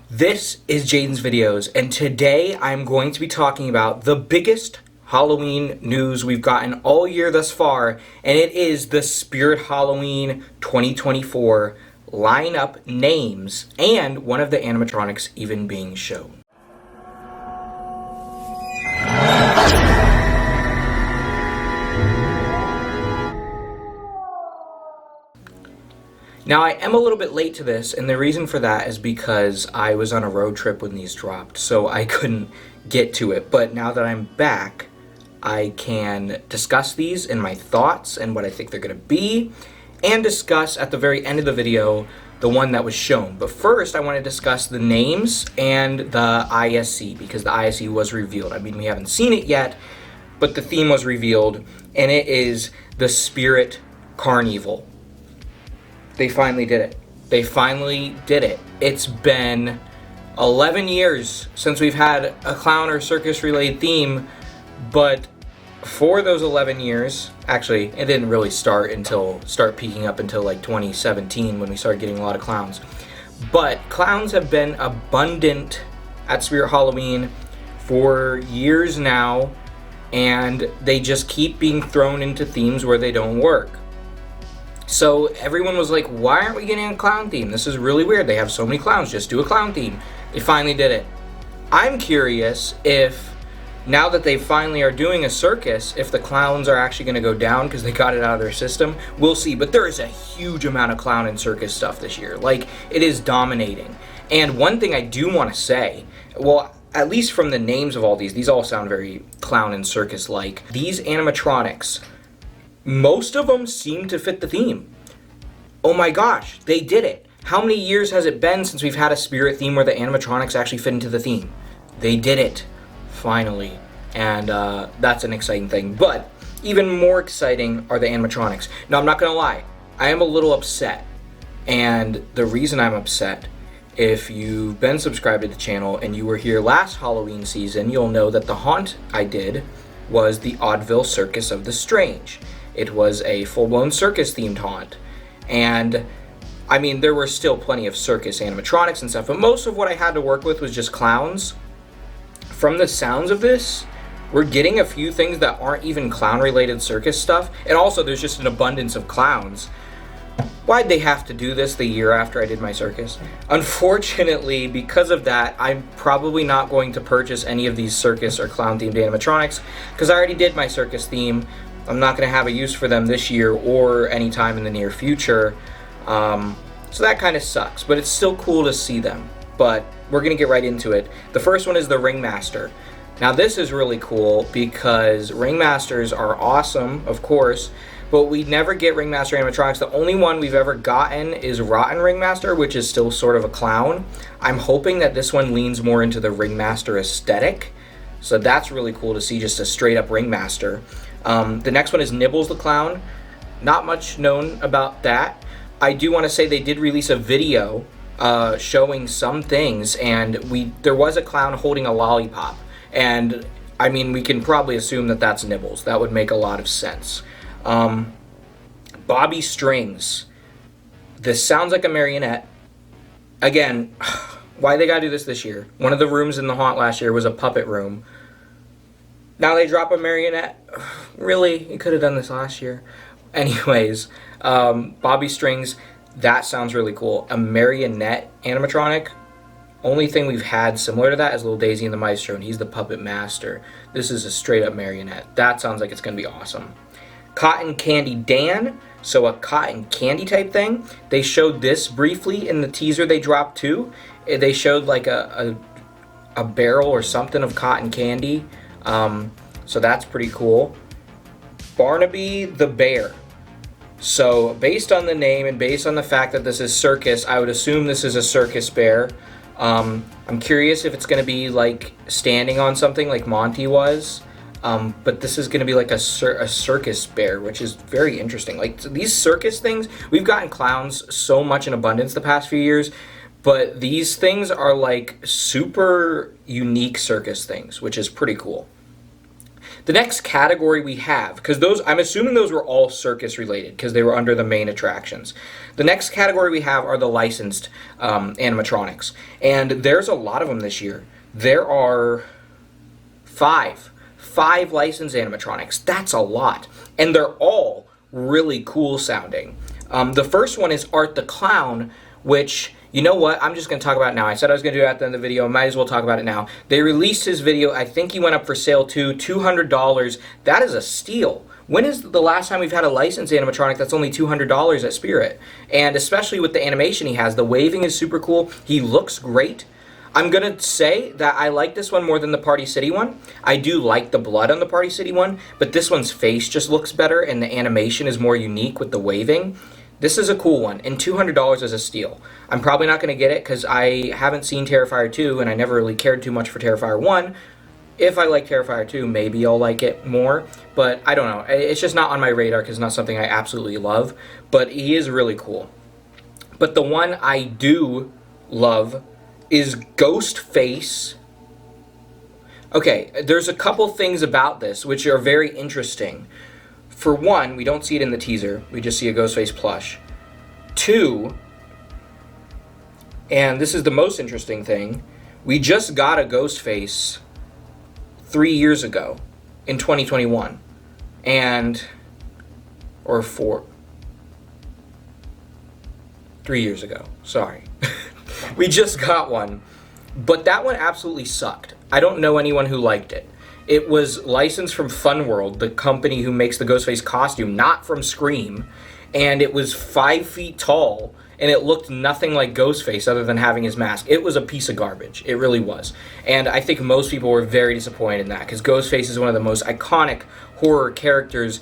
This is Jaden's Videos, and today I'm going to be talking about the biggest Halloween news we've gotten all year thus far, and it is the Spirit Halloween 2024 lineup names, and one of the animatronics even being shown. Now, I am a little bit late to this, and the reason for that is because I was on a road trip when these dropped, so I couldn't get to it. But now that I'm back, I can discuss these and my thoughts and what I think they're going to be, and discuss at the very end of the video the one that was shown. But first, I want to discuss the names and the ISC, because the ISC was revealed. I mean, we haven't seen it yet, but the theme was revealed, and it is the Spirit Carnival. They finally did it. They finally did it. It's been 11 years since we've had a clown or circus related theme, but for those 11 years, actually, it didn't really start peaking up until like 2017 when we started getting a lot of clowns. But clowns have been abundant at Spirit Halloween for years now, and they just keep being thrown into themes where they don't work. So everyone was like, why aren't we getting a clown theme? This is really weird. They have so many clowns. Just do a clown theme. They finally did it. I'm curious if, now that they finally are doing a circus, if the clowns are actually going to go down because they got it out of their system. We'll see. But there is a huge amount of clown and circus stuff this year. Like, it is dominating. And one thing I do want to say, well, at least from the names of all these all sound very clown and circus-like. These animatronics, most of them seem to fit the theme. Oh my gosh, they did it. How many years has it been since we've had a spirit theme where the animatronics actually fit into the theme? They did it, finally. And that's an exciting thing. But even more exciting are the animatronics. Now, I'm not gonna lie, I am a little upset. And the reason I'm upset, if you've been subscribed to the channel and you were here last Halloween season, you'll know that the haunt I did was the Oddville Circus of the Strange. It was a full-blown circus-themed haunt. And, I mean, there were still plenty of circus animatronics and stuff, but most of what I had to work with was just clowns. From the sounds of this, we're getting a few things that aren't even clown-related circus stuff, and also there's just an abundance of clowns. Why'd they have to do this the year after I did my circus? Unfortunately, because of that, I'm probably not going to purchase any of these circus or clown-themed animatronics, because I already did my circus theme. I'm not going to have a use for them this year or anytime in the near future. So that kind of sucks, but it's still cool to see them. But we're going to get right into it. The first one is the Ringmaster. Now this is really cool because Ringmasters are awesome, of course, but we never get Ringmaster animatronics. The only one we've ever gotten is Rotten Ringmaster, which is still sort of a clown. I'm hoping that this one leans more into the Ringmaster aesthetic. So that's really cool to see, just a straight up Ringmaster. The next one is Nibbles the Clown. Not much known about that. I do want to say they did release a video showing some things, and there was a clown holding a lollipop. And, I mean, we can probably assume that that's Nibbles. That would make a lot of sense. Bobby Strings. This sounds like a marionette. Again, why they gotta do this year? One of the rooms in the haunt last year was a puppet room. Now they drop a marionette? Really? You could have done this last year. Anyways, Bobby Strings, that sounds really cool. A marionette animatronic? Only thing we've had similar to that is Little Daisy and the Maestro, and he's the puppet master. This is a straight up marionette. That sounds like it's going to be awesome. Cotton Candy Dan, so a cotton candy type thing. They showed this briefly in the teaser they dropped too. They showed like a barrel or something of cotton candy. So that's pretty cool. Barnaby the Bear. So based on the name and based on the fact that this is circus, I would assume this is a circus bear. I'm curious if it's going to be like standing on something like Monty was. But this is going to be like a circus bear, which is very interesting. Like, these circus things, we've gotten clowns so much in abundance the past few years, but these things are like super unique circus things, which is pretty cool. The next category we have, because those, I'm assuming those were all circus related because they were under the main attractions. The next category we have are the licensed animatronics, and there's a lot of them this year. There are five licensed animatronics. That's a lot, and they're all really cool sounding. The first one is Art the Clown, which, you know what, I'm just going to talk about it now. I said I was going to do it at the end of the video. Might as well talk about it now. They released his video. I think he went up for sale too. $200. That is a steal. When is the last time we've had a licensed animatronic that's only $200 at Spirit? And especially with the animation he has. The waving is super cool. He looks great. I'm going to say that I like this one more than the Party City one. I do like the blood on the Party City one, but this one's face just looks better and the animation is more unique with the waving. This is a cool one, and $200 is a steal. I'm probably not going to get it because I haven't seen Terrifier 2, and I never really cared too much for Terrifier 1. If I like Terrifier 2, maybe I'll like it more, but I don't know. It's just not on my radar because it's not something I absolutely love, but he is really cool. But the one I do love is Ghostface. Okay, there's a couple things about this which are very interesting. For one, we don't see it in the teaser. We just see a Ghostface plush. Two, and this is the most interesting thing, we just got a Ghostface 3 years ago in 2021. Or 3 years ago. Sorry. We just got one. But that one absolutely sucked. I don't know anyone who liked it. It was licensed from Fun World, the company who makes the Ghostface costume, not from Scream. And it was 5 feet tall, and it looked nothing like Ghostface other than having his mask. It was a piece of garbage. It really was. And I think most people were very disappointed in that, because Ghostface is one of the most iconic horror characters,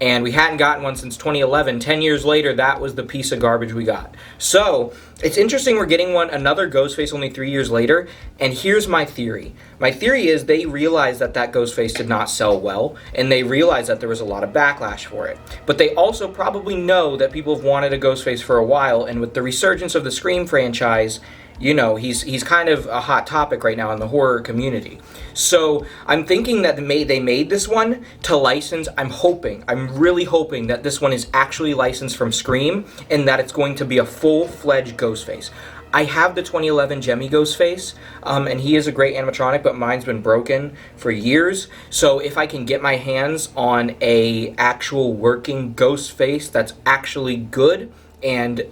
and we hadn't gotten one since 2011. 10 years later, that was the piece of garbage we got. So, it's interesting we're getting another Ghostface only 3 years later, and here's my theory. My theory is they realized that Ghostface did not sell well, and they realized that there was a lot of backlash for it. But they also probably know that people have wanted a Ghostface for a while, and with the resurgence of the Scream franchise, you know, he's kind of a hot topic right now in the horror community. So I'm thinking that they made this one to license. I'm really hoping that this one is actually licensed from Scream and that it's going to be a full-fledged Ghostface. I have the 2011 Jemmy Ghostface, and he is a great animatronic, but mine's been broken for years. So if I can get my hands on a actual working Ghostface that's actually good and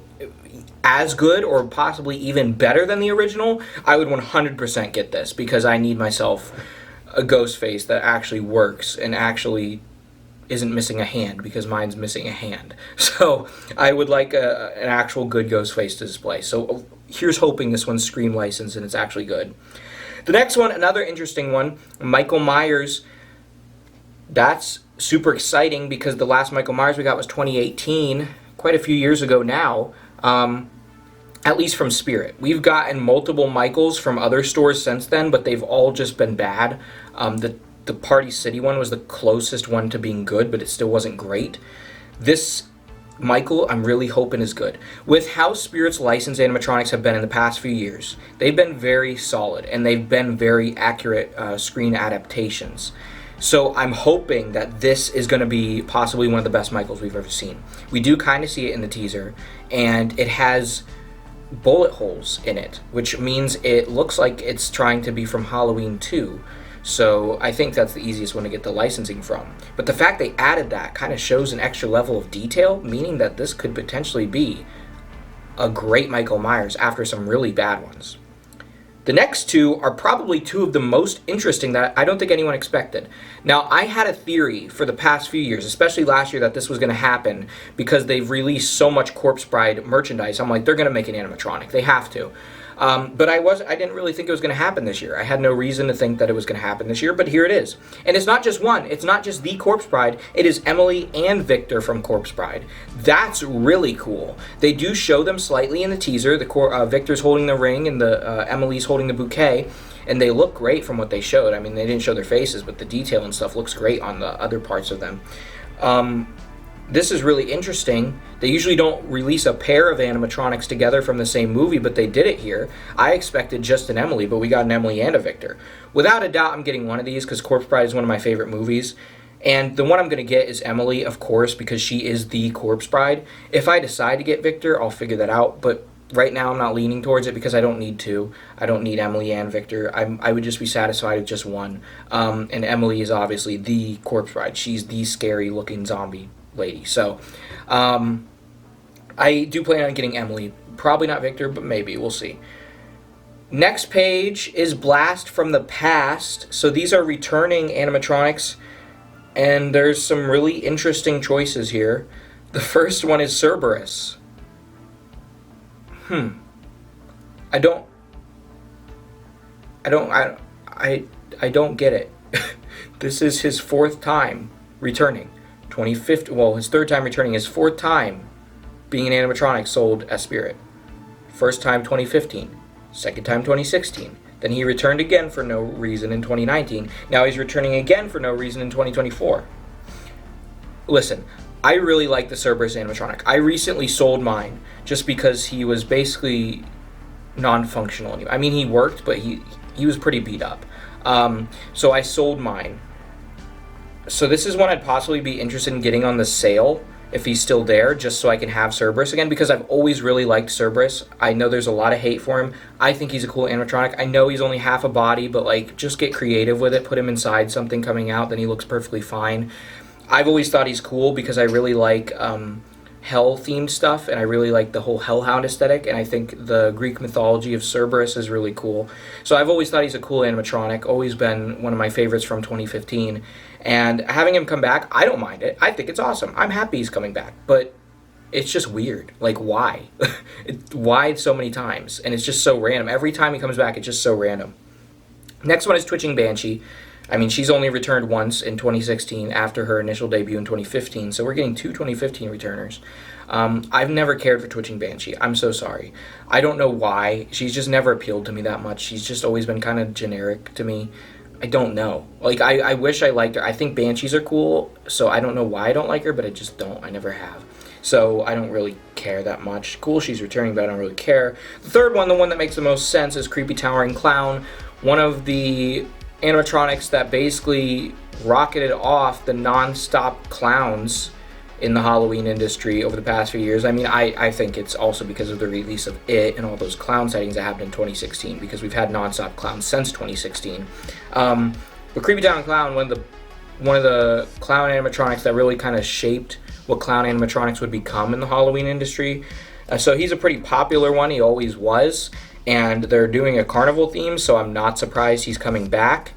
as good or possibly even better than the original, I would 100% get this because I need myself a Ghostface that actually works and actually isn't missing a hand because mine's missing a hand. So I would like an actual good Ghostface to display. So here's hoping this one's Scream licensed and it's actually good. The next one, another interesting one, Michael Myers. That's super exciting because the last Michael Myers we got was 2018, quite a few years ago now. At least from Spirit. We've gotten multiple Michaels from other stores since then, but they've all just been bad. The Party City one was the closest one to being good, but it still wasn't great. This Michael, I'm really hoping is good. With how Spirit's licensed animatronics have been in the past few years, they've been very solid, and they've been very accurate screen adaptations. So I'm hoping that this is going to be possibly one of the best Michaels we've ever seen. We do kind of see it in the teaser, and it has bullet holes in it, which means it looks like it's trying to be from Halloween 2. So I think that's the easiest one to get the licensing from. But the fact they added that kind of shows an extra level of detail, meaning that this could potentially be a great Michael Myers after some really bad ones. The next two are probably two of the most interesting that I don't think anyone expected. Now, I had a theory for the past few years, especially last year, that this was going to happen because they've released so much Corpse Bride merchandise. I'm like, they're going to make an animatronic. They have to. But I didn't really think it was going to happen this year. I had no reason to think that it was going to happen this year, but here it is. And it's not just one. It's not just the Corpse Bride. It is Emily and Victor from Corpse Bride. That's really cool. They do show them slightly in the teaser. Victor's holding the ring and Emily's holding the bouquet, and they look great from what they showed. I mean, they didn't show their faces, but the detail and stuff looks great on the other parts of them. this is really interesting. They usually don't release a pair of animatronics together from the same movie, but they did it here. I expected just an Emily, but we got an Emily and a Victor. Without a doubt, I'm getting one of these because Corpse Bride is one of my favorite movies. And the one I'm going to get is Emily, of course, because she is the Corpse Bride. If I decide to get Victor, I'll figure that out, but right now I'm not leaning towards it because I don't need to. I don't need Emily and Victor. I would just be satisfied with just one. And Emily is obviously the Corpse Bride. She's the scary-looking zombie lady. So I do plan on getting Emily. Probably not Victor, but maybe. We'll see. Next page is Blast from the Past. So these are returning animatronics, and there's some really interesting choices here. The first one is Cerberus. I don't get it. This is his fourth time returning. 2015, well, his third time returning, his fourth time being an animatronic sold as Spirit. First time 2015, second time 2016. Then he returned again for no reason in 2019. Now he's returning again for no reason in 2024. Listen, I really like the Cerberus animatronic. I recently sold mine just because he was basically non-functional. I mean, he worked, but he was pretty beat up. So I sold mine. So this is one I'd possibly be interested in getting on the sale if he's still there, just so I can have Cerberus again, because I've always really liked Cerberus. I know there's a lot of hate for him. I think he's a cool animatronic. I know he's only half a body, but like, just get creative with it. Put him inside something coming out, then he looks perfectly fine. I've always thought he's cool because I really like hell-themed stuff, and I really like the whole hellhound aesthetic, and I think the Greek mythology of Cerberus is really cool. So I've always thought he's a cool animatronic, always been one of my favorites from 2015, and having him come back, I don't mind it. I think it's awesome. I'm happy he's coming back, but it's just weird. Like, why? Why so many times? And it's just so random. Every time he comes back, it's just so random. Next one is Twitching Banshee. I mean, she's only returned once in 2016 after her initial debut in 2015, so we're getting two 2015 returners. I've never cared for Twitching Banshee. I'm so sorry. I don't know why. She's just never appealed to me that much. She's just always been kind of generic to me. I don't know. Like, I wish I liked her. I think Banshees are cool, so I don't know why I don't like her, but I just don't. I never have. So I don't really care that much. Cool, she's returning, but I don't really care. The third one, the one that makes the most sense, is Creepy Towering Clown. One of the animatronics that basically rocketed off the non-stop clowns in the Halloween industry over the past few years. I mean, I think it's also because of the release of It and all those clown sightings that happened in 2016, because we've had non-stop clowns since 2016. But Creepy Towering Clown, one of the clown animatronics that really kind of shaped what clown animatronics would become in the Halloween industry. So he's a pretty popular one. He always was. And they're doing a carnival theme, so I'm not surprised he's coming back.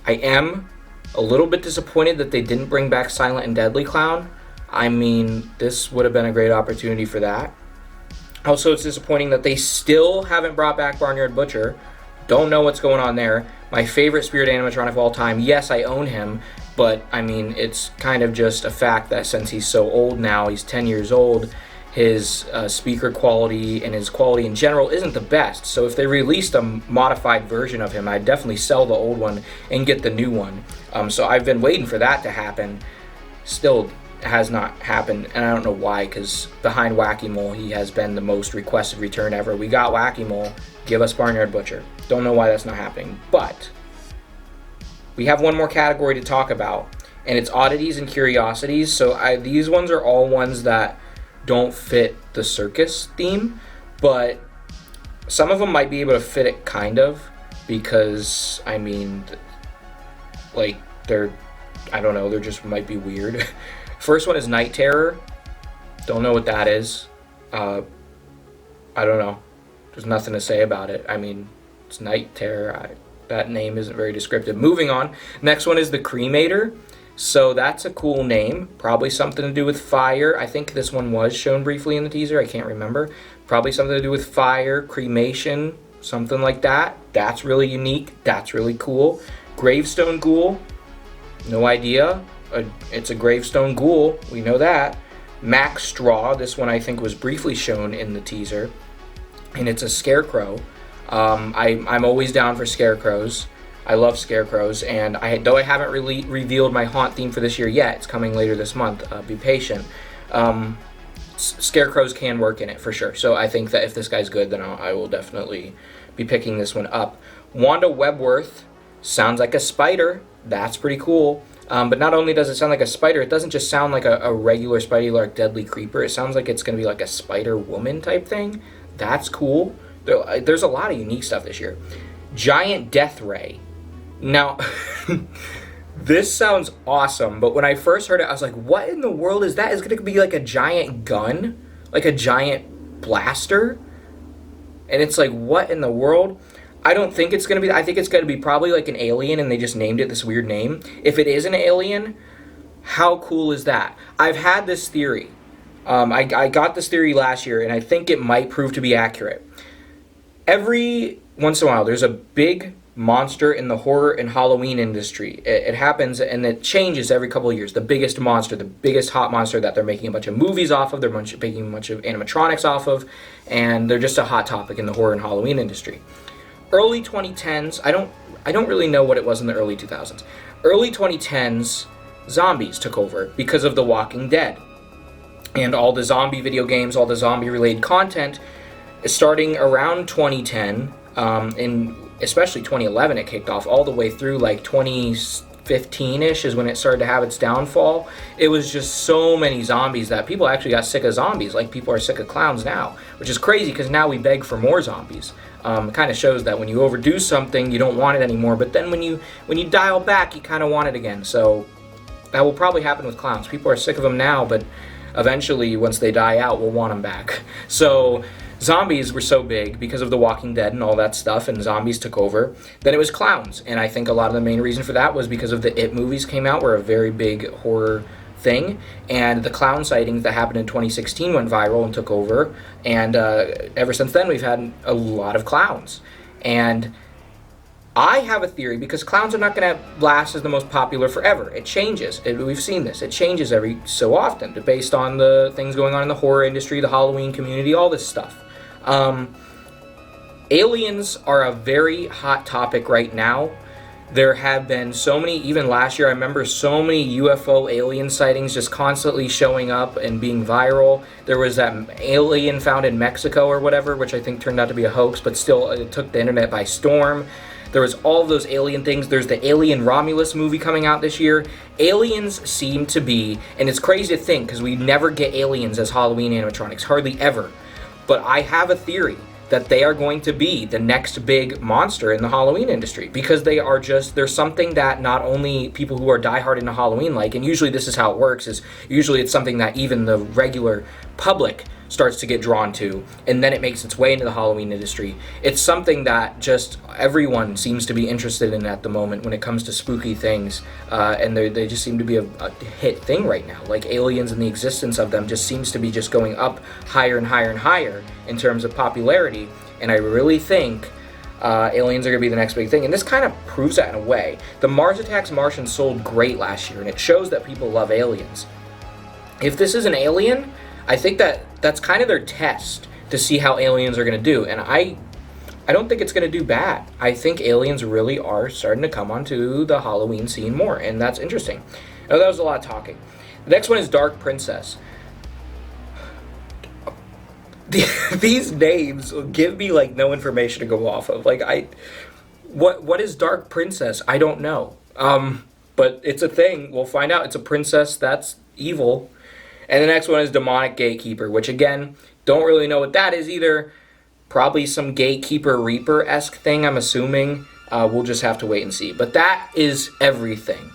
I am a little bit disappointed that they didn't bring back Silent and Deadly Clown. I mean, this would have been a great opportunity for that. Also, it's disappointing that they still haven't brought back Barnyard Butcher. Don't know what's going on there. My favorite spirit animatronic of all time. Yes, I own him, but I mean, it's kind of just a fact that since he's so old now, he's 10 years old, his speaker quality and his quality in general isn't the best. So if they released a modified version of him, I'd definitely sell the old one and get the new one. So I've been waiting for that to happen. Still has not happened, and I don't know why, because behind Wacky Mole, he has been the most requested return ever. We got Wacky Mole, give us Barnyard Butcher. Don't know why that's not happening, but we have one more category to talk about, and it's Oddities and Curiosities. So these ones are all ones that don't fit the circus theme, but some of them might be able to fit it kind of, because I mean, like, I don't know, they're just might be weird. First one is Night Terror. Don't know what that is. I don't know. There's nothing to say about it. I mean, it's Night Terror. That name isn't very descriptive. Moving on. Next one is the Cremator. So that's a cool name. Probably something to do with fire. I think this one was shown briefly in the teaser. I can't remember. Probably something to do with fire, cremation, something like that. That's really unique. That's really cool. Gravestone Ghoul. No idea. It's a Gravestone Ghoul. We know that. Max Straw. This one I think was briefly shown in the teaser. And it's a scarecrow. I'm always down for scarecrows. I love scarecrows, and though I haven't really revealed my haunt theme for this year yet, it's coming later this month. Be patient. Scarecrows can work in it for sure. So I think that if this guy's good, then I will definitely be picking this one up. Wanda Webworth sounds like a spider. That's pretty cool. But not only does it sound like a spider, it doesn't just sound like a regular Spidey Lark Deadly Creeper. It sounds like it's going to be like a Spider Woman type thing. That's cool. There's a lot of unique stuff this year. Giant Death Ray. Now, this sounds awesome, but when I first heard it, I was like, what in the world is that? Is it going to be like a giant gun? Like a giant blaster? And it's like, what in the world? I don't think it's going to be, I think it's going to be probably like an alien and they just named it this weird name. If it is an alien, how cool is that? I've had this theory. I got this theory last year and I think it might prove to be accurate. Every once in a while, there's a big monster in the horror and Halloween industry. It happens and it changes every couple of years. The biggest monster, the biggest hot monster that they're making a bunch of movies off of, they're making a bunch of animatronics off of, and they're just a hot topic in the horror and Halloween industry. Early 2010s, I don't really know what it was in the early 2000s. Early 2010s, zombies took over because of The Walking Dead. And all the zombie video games, all the zombie-related content, starting around 2010, in especially 2011 it kicked off, all the way through like 2015-ish is when it started to have its downfall. It was just so many zombies that people actually got sick of zombies, like people are sick of clowns now, which is crazy because now we beg for more zombies. It kind of shows that when you overdo something, you don't want it anymore, but then when you dial back, you kind of want it again. So that will probably happen with clowns. People are sick of them now, but eventually, once they die out, we'll want them back. So zombies were so big because of The Walking Dead and all that stuff, and zombies took over. Then it was clowns, and I think a lot of the main reason for that was because of the It movies came out, were a very big horror thing, and the clown sightings that happened in 2016 went viral and took over, and ever since then we've had a lot of clowns. And I have a theory, because clowns are not going to last as the most popular forever. It changes. We've seen this. It changes every so often based on the things going on in the horror industry, the Halloween community, all this stuff. Aliens are a very hot topic right now. There have been so many, even last year, I remember so many UFO alien sightings just constantly showing up and being viral. There was that alien found in Mexico or whatever, which I think turned out to be a hoax, but still it took the internet by storm. There was all of those alien things. There's the Alien Romulus movie coming out this year. Aliens seem to be, and it's crazy to think because we never get aliens as Halloween animatronics, hardly ever. But I have a theory that they are going to be the next big monster in the Halloween industry, because they're something that not only people who are diehard into Halloween like, and usually this is how it works, is usually it's something that even the regular public starts to get drawn to, and then it makes its way into the Halloween industry. It's something that just everyone seems to be interested in at the moment when it comes to spooky things, and they just seem to be a hit thing right now. Like aliens and the existence of them just seems to be just going up higher and higher and higher in terms of popularity, and I really think aliens are going to be the next big thing, and this kind of proves that in a way. The Mars Attacks Martians sold great last year, and it shows that people love aliens. If this is an alien, I think that's kind of their test to see how aliens are going to do, and I don't think it's going to do bad. I think aliens really are starting to come onto the Halloween scene more, and that's interesting. Now, that was a lot of talking. The next one is Dark Princess. These names give me like no information to go off of. Like what is Dark Princess? I don't know. But it's a thing. We'll find out. It's a princess that's evil. And the next one is Demonic Gatekeeper, which again, don't really know what that is either. Probably some Gatekeeper Reaper-esque thing, I'm assuming. We'll just have to wait and see. But that is everything.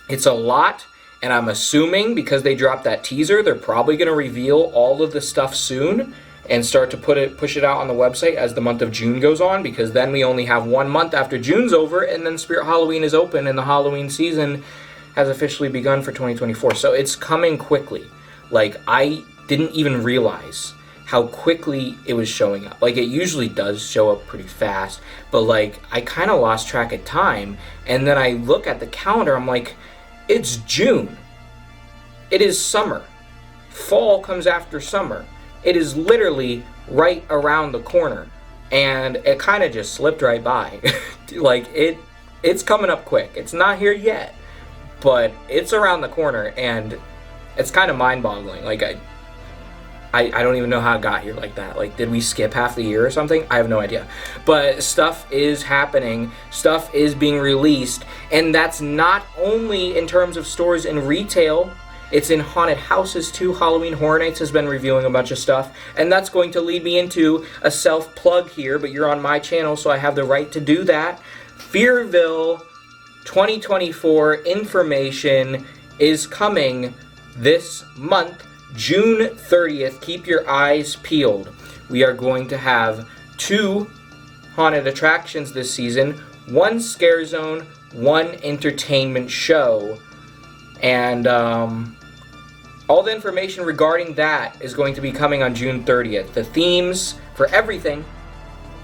It's a lot, and I'm assuming because they dropped that teaser, they're probably going to reveal all of the stuff soon and start to push it out on the website as the month of June goes on, because then we only have 1 month after June's over, and then Spirit Halloween is open, and the Halloween season has officially begun for 2024. So it's coming quickly. Like, I didn't even realize how quickly it was showing up. Like, it usually does show up pretty fast, but like, I kind of lost track of time, and then I look at the calendar, I'm like, it's June. It is summer. Fall comes after summer. It is literally right around the corner, and it kind of just slipped right by. Like, it's coming up quick. It's not here yet, but it's around the corner, and it's kind of mind-boggling. Like, I don't even know how it got here like that. Like, did we skip half the year or something? I have no idea. But stuff is happening. Stuff is being released. And that's not only in terms of stores and retail. It's in haunted houses too. Halloween Horror Nights has been reviewing a bunch of stuff. And that's going to lead me into a self-plug here. But you're on my channel, so I have the right to do that. Fearville 2024 information is coming this month. June 30th, keep your eyes peeled. We are going to have 2 haunted attractions this season, 1 scare zone, 1 entertainment show. And all the information regarding that is going to be coming on June 30th. The themes for everything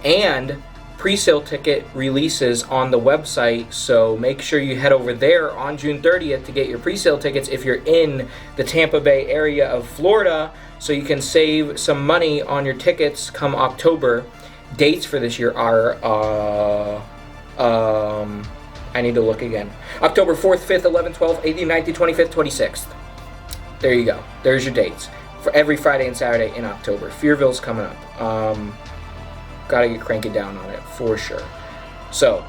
and pre-sale ticket releases on the website, so make sure you head over there on June 30th to get your pre-sale tickets if you're in the Tampa Bay area of Florida, so you can save some money on your tickets come October. Dates for this year are I need to look again. October 4th, 5th, 11th, 12th, 18th, 19th, 25th, 26th. There you go. There's your dates for every Friday and Saturday in October. Fearville's coming up. Gotta get cranky down on it for sure. So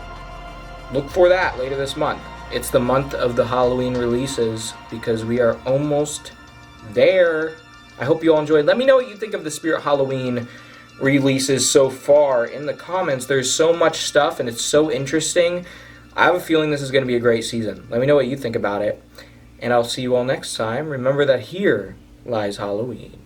look for that later this month. It's the month of the Halloween releases because we are almost there. I hope you all enjoyed. Let me know what you think of the Spirit Halloween releases so far in the comments. There's so much stuff and it's so interesting. I have a feeling this is going to be a great season. Let me know what you think about it. And I'll see you all next time. Remember that here lies Halloween.